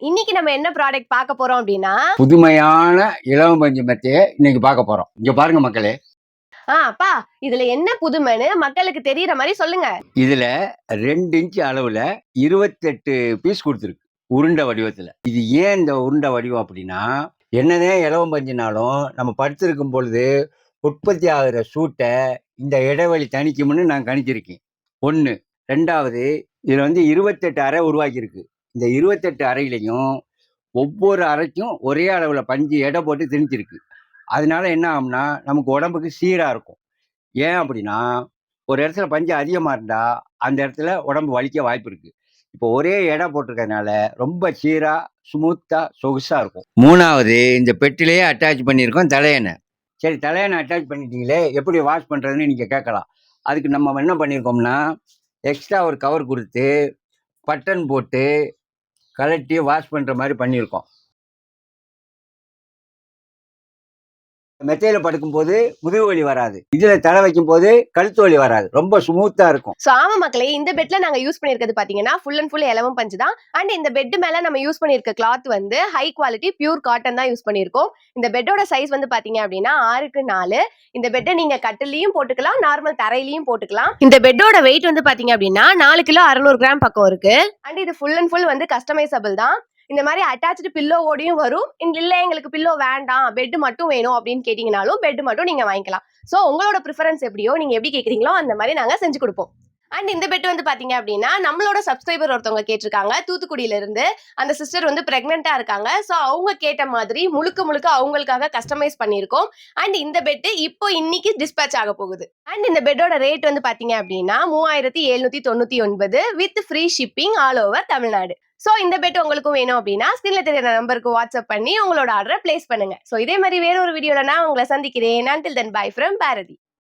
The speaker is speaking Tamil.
இன்னைக்கு நம்ம என்ன ப்ராடக்ட் பார்க்க போறோம் அப்படின்னா புதுமையான இலவம் பஞ்சு மெத்தையை இன்னைக்கு பார்க்க போறோம். இங்க பாருங்க மக்களே. அப்பா இதுல என்ன புதுமைன்னு மக்களுக்கு தெரியற மாதிரி சொல்லுங்க. இதுல 2 இன்ச் அளவுல 28 பீஸ் கொடுத்துருக்கு உருண்டை வடிவத்துல. இது ஏன் இந்த உருண்டை வடிவம் அப்படின்னா, என்னதான் இலவம் பஞ்சுனாலும் நம்ம படுத்திருக்கும் பொழுது உற்பத்தி ஆகிற சூட்டை இந்த இடைவெளி தணிக்கும்னு நான் கணிச்சிருக்கேன். ஒன்று. ரெண்டாவது, இதுல 28 அறை உருவாக்கியிருக்கு. இந்த 28 அறையிலையும் ஒவ்வொரு அறைக்கும் ஒரே அளவுல பஞ்சு எடை போட்டு திணிச்சிருக்கு. அதனால என்ன ஆகும்னா நமக்கு உடம்புக்கு சீரா இருக்கும். ஏன் அப்படின்னா, ஒரு இடத்துல பஞ்சு அதிகமா இருந்தா அந்த இடத்துல உடம்பு வலிக்க வாய்ப்பு இருக்கு. இப்போ ஒரே எடை போட்டிருக்கறதுனால ரொம்ப சீரா, ஸ்மூத்தா, சொகுசா இருக்கும். 3வது, இந்த பெட்டிலேயே அட்டாச் பண்ணியிருக்கோம் தலையணை. சரி, தலையணை அட்டாச் பண்ணிட்டீங்களே, எப்படி வாஷ் பண்றதுன்னு நீங்க கேட்கலாம். அதுக்கு நம்ம என்ன பண்ணியிருக்கோம்னா, எக்ஸ்ட்ரா ஒரு கவர் கொடுத்து பட்டன் போட்டு கலட்டி வாஷ் பண்ற மாதிரி பண்ணியிருக்கோம். மெத்தையில படுக்கும்போது முதுகு வலி வராது. இதுல தலை வைக்கும் போது கழுத்து வலி வராது. ரொம்ப ஸ்மூத்தா இருக்கும். சோ ஆமா மக்களே, இந்த பெட்ல நாங்க யூஸ் பண்ணிருக்கிறது பாத்தீங்கன்னா ஃபுல் அண்ட் ஃபுல் இலவம் பஞ்சு தான். அண்ட் இந்த பெட் மேல நம்ம யூஸ் பண்ணிருக்க cloth high quality pure cotton தான் யூஸ் பண்ணிருக்கோம். இந்த பெட்டோட சைஸ் பாத்தீங்க அப்படின்னா 6க்கு 4. இந்த பெட்டை நீங்க கட்டிலையும் போட்டுக்கலாம், நார்மல் தரையிலையும் போட்டுக்கலாம். இந்த பெட்டோட வெயிட் பாத்தீங்க அப்படின்னா 4 கிலோ 600 கிராம் பக்கம் இருக்கு. அண்ட் இது ஃபுல் அண்ட் ஃபுல் கஸ்டமைசபிள் தான். இந்த மாதிரி அட்டாச்சு பில்லோவோடையும் வரும். இல்ல எங்களுக்கு பில்லோ வேண்டாம், பெட் மட்டும் வேணும் அப்படின்னு கேட்டீங்கனாலும் பெட் மட்டும் நீங்க வாங்கிக்கலாம். சோ உங்களோட ப்ரிஃபரன்ஸ் எப்படியோ, நீங்க எப்படி கேக்குறீங்களோ அந்த மாதிரி நாங்க செஞ்சு கொடுப்போம். அண்ட் இந்த பெட் பாத்தீங்க அப்படின்னா நம்மளோட சப்ஸ்கிரைபர் ஒருத்தவங்க கேட்டிருக்காங்க தூத்துக்குடியில இருந்து. அந்த சிஸ்டர் பிரெக்னெண்டா இருக்காங்க. சோ அவங்க கேட்ட மாதிரி முழுக்க அவங்களுக்காக கஸ்டமைஸ் பண்ணிருக்கோம். அண்ட் இந்த பெட் இப்போ இன்னைக்கு டிஸ்பேச் ஆக போகுது. அண்ட் இந்த பெட்டோட ரேட் பாத்தீங்க அப்படின்னா 3799 with free shipping all over Tamil Nadu. So இந்த பெட் உங்களுக்கும் வேணும் அப்படின்னா ஸ்கிரீன்ல தெரியுற நம்பருக்கு வாட்ஸ்அப் பண்ணி உங்களோட ஆர்டரை பிளேஸ் பண்ணுங்க. சோ இதே மாதிரி வேற ஒரு வீடியோல நான் உங்களை சந்திக்கிறேன். until then bye from Bharathi.